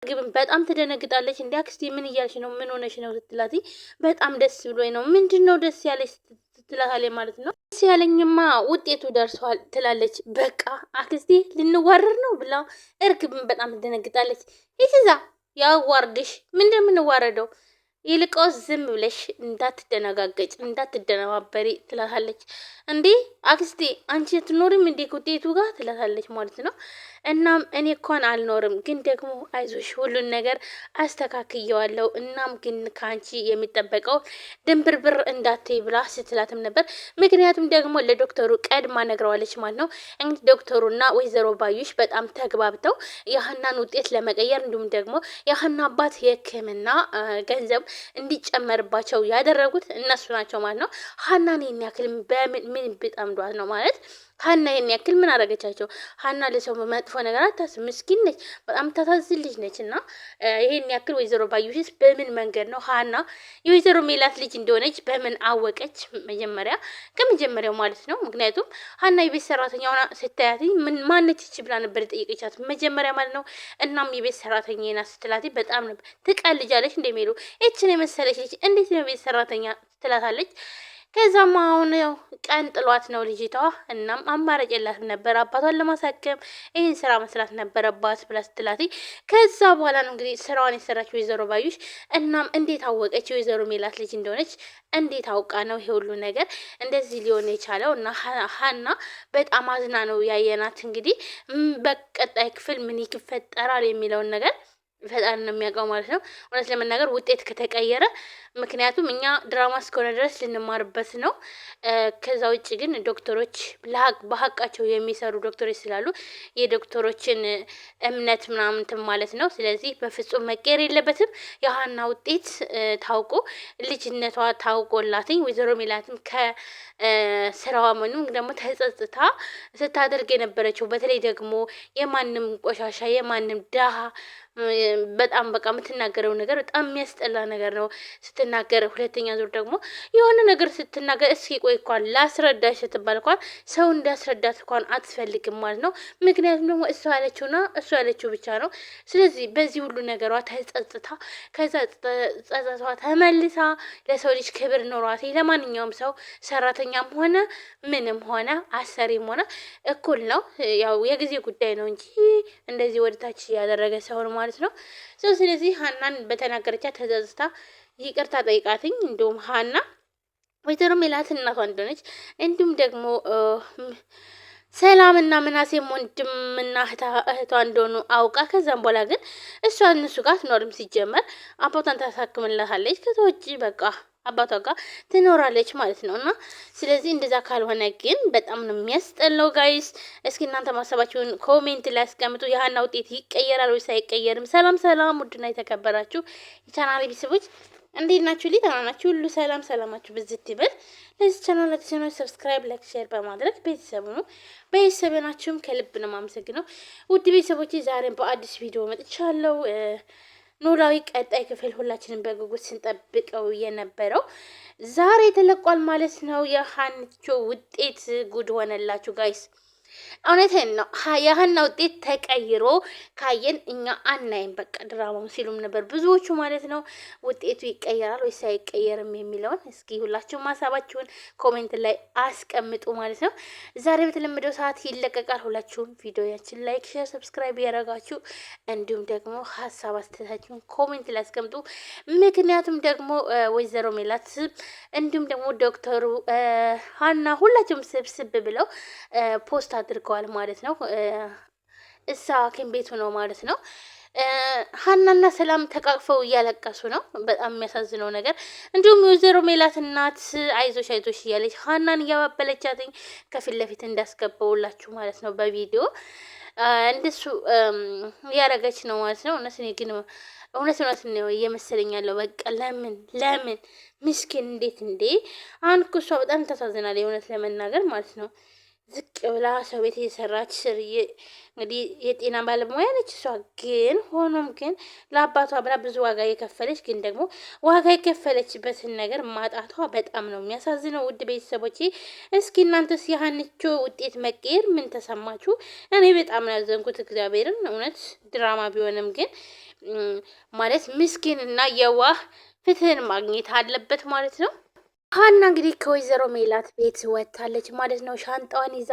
ግብም በጣም ትደነግጣለች። እንዴ አክስቴ ምን እያልሽ ነው? ምን ሆነሽ ነው ስትላት በጣም ደስ ብሎኝ ነው። ምንድነው ደስ ያለሽ ትላታለች ማለት ነው። ደስ ያለኝማ ውጤቱ ደርሷል ትላለች። በቃ አክስቴ ልንዋረር ነው ብላ እርግብም በጣም ትደነግጣለች። ይዛ ያዋርድሽ ምንድን የምንዋረደው ይልቀውስ ዝም ብለሽ እንዳትደነጋገጭ እንዳትደነባበሪ ትላታለች። እንዴ አክስቴ አንቺ አትኖሪም እንዴ ውጤቱ ጋር ትላታለች ማለት ነው። እናም እኔ እንኳን አልኖርም፣ ግን ደግሞ አይዞሽ ሁሉን ነገር አስተካክየዋለሁ። እናም ግን ከአንቺ የሚጠበቀው ድንብርብር እንዳትይ ብላ ስትላትም ነበር። ምክንያቱም ደግሞ ለዶክተሩ ቀድማ ነግረዋለች ማለት ነው። እንግዲህ ዶክተሩና ወይዘሮ ባዩሽ በጣም ተግባብተው የሀናን ውጤት ለመቀየር እንዲሁም ደግሞ የሀና አባት የሕክምና ገንዘብ እንዲጨመርባቸው ያደረጉት እነሱ ናቸው ማለት ነው። ሀናን ይህን ያክል ምን ብጠምዷት ነው ማለት ሀና ይህን ያክል ምን አደረገቻቸው? ሀና ለሰው መጥፎ ነገር አታስብ፣ ምስኪን ነች፣ በጣም ታሳዝን ልጅ ነች። እና ይሄን ያክል ወይዘሮ ባዩሽስ በምን መንገድ ነው ሀና የወይዘሮ ሜላት ልጅ እንደሆነች በምን አወቀች? መጀመሪያ ከመጀመሪያው ማለት ነው። ምክንያቱም ሀና የቤት ሰራተኛ ሆና ስታያት ማነች ይቺ ብላ ነበር የጠየቀቻት መጀመሪያ ማለት ነው። እናም የቤት ሰራተኛ ና ስትላት በጣም ነበር ትቀልጃለች እንደሚሉ ይችን የመሰለች ልጅ እንዴት ነው ቤት ሰራተኛ ትላታለች። ከዛም አሁን ያው ቀን ጥሏት ነው ልጅቷ። እናም አማራጭ የላትም ነበር አባቷን ለማሳከም ይህን ስራ መስራት ነበረባት ብላ ስትላት ከዛ በኋላ ነው እንግዲህ ስራዋን የሰራች ወይዘሮ ባዩሽ። እናም እንዴት አወቀች የወይዘሮ ሜላት ልጅ እንደሆነች? እንዴት አውቃ ነው ይሄ ሁሉ ነገር እንደዚህ ሊሆን የቻለው? እና ሀና በጣም አዝና ነው ያየናት። እንግዲህ በቀጣይ ክፍል ምን ይፈጠራል የሚለውን ነገር ፈጣሪ ነው የሚያውቀው ማለት ነው። እውነት ለመናገር ውጤት ከተቀየረ ምክንያቱም እኛ ድራማ እስከሆነ ድረስ ልንማርበት ነው። ከዛ ውጭ ግን ዶክተሮች በሀቃቸው የሚሰሩ ዶክተሮች ስላሉ የዶክተሮችን እምነት ምናምንትን ማለት ነው። ስለዚህ በፍጹም መቀየር የለበትም። የሀና ውጤት ታውቆ ልጅነቷ ታውቆላትኝ ወይዘሮ ሜላትም ከስራዋ መኑ ደግሞ ተጸጽታ ስታደርግ የነበረችው በተለይ ደግሞ የማንም ቆሻሻ የማንም ደሃ በጣም በቃ የምትናገረው ነገር በጣም የሚያስጠላ ነገር ነው ስትናገር። ሁለተኛ ዙር ደግሞ የሆነ ነገር ስትናገር እስኪ ቆይ እንኳን ላስረዳሽ ስትባል እንኳን ሰው እንዲያስረዳት እንኳን አትፈልግም ማለት ነው። ምክንያቱም ደግሞ እሷ ያለችውና እሷ ያለችው ብቻ ነው። ስለዚህ በዚህ ሁሉ ነገሯ ተጸጽታ ከዛ ጸጸቷ ተመልሳ ለሰው ልጅ ክብር ኖሯት ለማንኛውም ሰው ሰራተኛም ሆነ ምንም ሆነ አሰሪም ሆነ እኩል ነው። ያው የጊዜ ጉዳይ ነው እንጂ እንደዚህ ወደታች ያደረገ ሰው ማለት ነው። ስለዚህ ሀናን በተናገረቻት ተጸጽታ ይቅርታ ጠይቃትኝ። እንዲሁም ሀና ወይዘሮ ሜላት እናቷ እንደሆነች እንዲሁም ደግሞ ሰላም እና ምናሴም ወንድምና እህቷ እንደሆኑ አውቃ ከዛም በኋላ ግን እሷ እነሱ ጋር አትኖርም። ሲጀመር አባቷን ታሳክምላታለች። ከዛ ውጭ በቃ አባቷ ጋር ትኖራለች ማለት ነው። እና ስለዚህ እንደዛ ካልሆነ ግን በጣም ነው የሚያስጠላው። ጋይስ እስኪ እናንተ ማሰባችሁን ኮሜንት ላይ አስቀምጡ። የሀና ውጤት ይቀየራል ወይስ አይቀየርም? ሰላም ሰላም፣ ውድና የተከበራችሁ የቻናል ቤተሰቦች እንዴት ናችሁ? ደህና ናችሁ? ሁሉ ሰላም ሰላማችሁ ብዝት ይበል። ለዚህ ቻናል አዲስ ሰብስክራይብ፣ ላይክ፣ ሼር በማድረግ ቤተሰቡ ነው። ቤተሰብ ናችሁም ከልብ ነው የማመሰግነው። ውድ ቤተሰቦች ዛሬም በአዲስ ቪዲዮ መጥቻለሁ። ኖላዊ ቀጣይ ክፍል ሁላችንም በጉጉት ስንጠብቀው የነበረው ዛሬ ተለቋል ማለት ነው። የሀንቾ ውጤት ጉድ ሆነላችሁ ጋይስ። እውነቴን ነው። የሀና ውጤት ተቀይሮ ካየን እኛ አናይም በቃ ድራማው ሲሉም ነበር ብዙዎቹ ማለት ነው። ውጤቱ ይቀየራል ወይስ አይቀየርም የሚለውን እስኪ ሁላችሁም ሀሳባችሁን ኮሜንት ላይ አስቀምጡ ማለት ነው። ዛሬ በተለመደው ሰዓት ይለቀቃል። ሁላችሁም ቪዲዮያችን ላይክ፣ ሼር፣ ሰብስክራይብ ያደረጋችሁ እንዲሁም ደግሞ ሀሳብ አስተያየታችሁን ኮሜንት ላይ አስቀምጡ። ምክንያቱም ደግሞ ወይዘሮ ሜላት እንዲሁም ደግሞ ዶክተሩ ሀና ሁላችሁም ስብስብ ብለው ፖስት አድርገዋል ማለት ነው። እሳ ሐኪም ቤቱ ነው ማለት ነው። ሀናና ሰላም ተቃቅፈው እያለቀሱ ነው። በጣም የሚያሳዝነው ነገር እንዲሁም የወይዘሮ ሜላት እናት አይዞሽ አይዞሽ እያለች ሀናን እያባበለቻትኝ ከፊት ለፊት እንዳስገባውላችሁ ማለት ነው በቪዲዮ እንደሱ እያደረገች ነው ማለት ነው። እውነት ነው እየመሰለኝ ያለው በቃ ለምን ምስኪን እንዴት እንዴ! አሁን እኮ እሷ በጣም ታሳዝናለች እውነት ለመናገር ማለት ነው። ዝቅ ብላ ሰው ቤት እየሰራች እንግዲህ የጤና ባለሙያ ነች እሷ። ግን ሆኖም ግን ለአባቷ ብላ ብዙ ዋጋ የከፈለች ግን ደግሞ ዋጋ የከፈለችበትን ነገር ማጣቷ በጣም ነው የሚያሳዝነው። ውድ ቤተሰቦቼ እስኪ እናንተስ የሀንቾ ውጤት መቀየር ምን ተሰማችሁ? እኔ በጣም ነው ያዘንኩት። እግዚአብሔርን እውነት ድራማ ቢሆንም ግን ማለት ምስኪንና የዋህ ፍትህን ማግኘት አለበት ማለት ነው። ሀና እንግዲህ ከወይዘሮ ሜላት ቤት ወጥታለች ማለት ነው። ሻንጣዋን ይዛ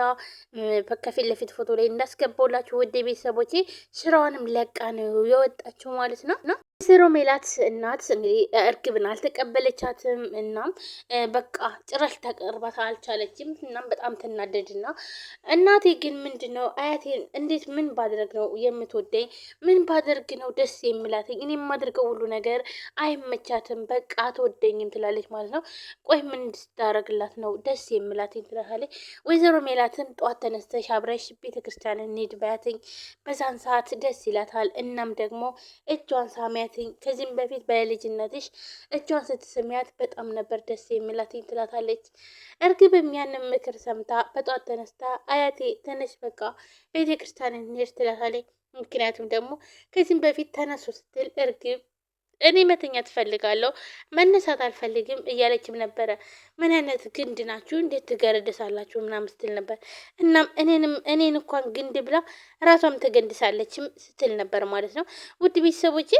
ከፊት ለፊት ፎቶ ላይ እንዳስገባውላችሁ ውድ ቤተሰቦቼ ስራዋንም ለቃ ነው የወጣችው ማለት ነው። ወይዘሮ ሜላት እናት እንግዲህ እርግብን አልተቀበለቻትም። እናም በቃ ጭራሽ ተቀርባት አልቻለችም። እናም በጣም ትናደድና እናቴ ግን ምንድን ነው አያቴን እንዴት ምን ባደርግ ነው የምትወደኝ? ምን ባደርግ ነው ደስ የሚላትኝ? እኔ የማደርገው ሁሉ ነገር አይመቻትም፣ በቃ አትወደኝም ትላለች ማለት ነው። ቆይ ምን እንድታደርግላት ነው ደስ የሚላትኝ ትላለች። ወይዘሮ ሜላትም ጠዋት ተነስተሽ አብረሽ ቤተክርስቲያን እንሂድ በያትኝ፣ በዛን ሰዓት ደስ ይላታል። እናም ደግሞ እጇን ሳሚያትኝ፣ ከዚህም በፊት በልጅነትሽ እጇን ስትስሚያት በጣም ነበር ደስ የሚላትኝ ትላታለች። እርግብም ያንን ምክር ሰምታ በጠዋት ተነስታ አያቴ ተነሽ በቃ ቤተክርስቲያን እንሂድ ትላታለች። ምክንያቱም ደግሞ ከዚህም በፊት ተነሱ ስትል እርግብ እኔ መተኛት ትፈልጋለሁ መነሳት አልፈልግም እያለችም ነበረ። ምን አይነት ግንድ ናችሁ እንዴት ትገረደሳላችሁ ምናምን ስትል ነበር። እናም እኔን እንኳን ግንድ ብላ ራሷም ትገንድሳለችም ስትል ነበር ማለት ነው። ውድ ቤተሰቦቼ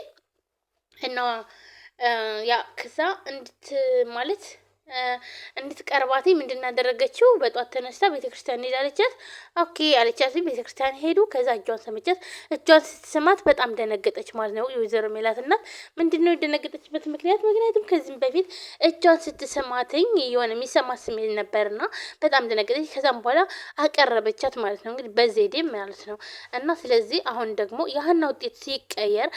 እና ያ ከዛ ማለት እንድትቀርባት ምንድን ያደረገችው በጧት ተነስታ ቤተክርስቲያን ሄዳለቻት። ኦኬ አለቻት። ቤተክርስቲያን ሄዱ። ከዛ እጇን ሰመቻት። እጇን ስትስማት በጣም ደነገጠች ማለት ነው። የወይዘሮ ሜላት እናት ምንድን ነው የደነገጠችበት ምክንያቱም ከዚህም በፊት እጇን ስትስማትኝ የሆነ የሚሰማት ስሜት ነበርና በጣም ደነገጠች። ከዛም በኋላ አቀረበቻት ማለት ነው። እንግዲህ በዘዴ ማለት ነው። እና ስለዚህ አሁን ደግሞ የሀና ውጤት ሲቀየር